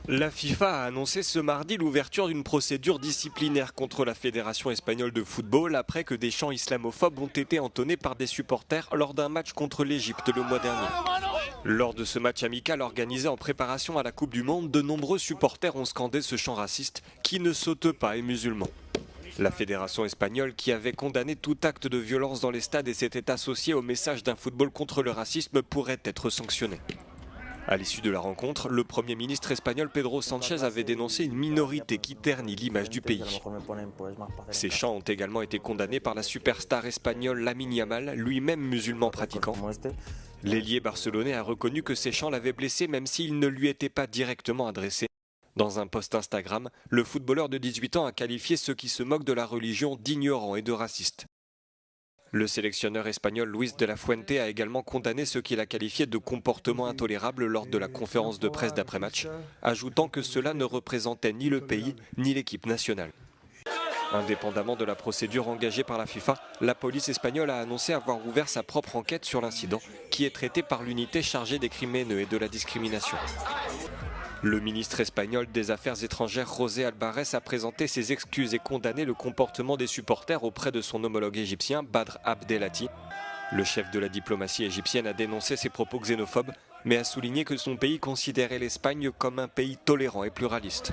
La FIFA a annoncé ce mardi l'ouverture d'une procédure disciplinaire contre la Fédération espagnole de football après que des chants islamophobes ont été entonnés par des supporters lors d'un match contre l'Égypte le mois dernier. Lors de ce match amical organisé en préparation à la Coupe du Monde, de nombreux supporters ont scandé ce chant raciste « Qui ne saute pas est musulman ». La fédération espagnole, qui avait condamné tout acte de violence dans les stades et s'était associée au message d'un football contre le racisme, pourrait être sanctionnée. À l'issue de la rencontre, le Premier ministre espagnol Pedro Sánchez avait dénoncé une minorité qui ternit l'image du pays. Ces chants ont également été condamnés par la superstar espagnole Lamine Yamal, lui-même musulman pratiquant. L'ailier barcelonais a reconnu que ces chants l'avaient blessé même s'ils ne lui étaient pas directement adressés. Dans un post Instagram, le footballeur de 18 ans a qualifié ceux qui se moquent de la religion d'ignorants et de racistes. Le sélectionneur espagnol Luis de la Fuente a également condamné ce qu'il a qualifié de comportement intolérable lors de la conférence de presse d'après-match, ajoutant que cela ne représentait ni le pays ni l'équipe nationale. Indépendamment de la procédure engagée par la FIFA, la police espagnole a annoncé avoir ouvert sa propre enquête sur l'incident, qui est traité par l'unité chargée des crimes haineux et de la discrimination. Le ministre espagnol des Affaires étrangères José Albarès a présenté ses excuses et condamné le comportement des supporters auprès de son homologue égyptien Badr Abdelhati. Le chef de la diplomatie égyptienne a dénoncé ses propos xénophobes, mais a souligné que son pays considérait l'Espagne comme un pays tolérant et pluraliste.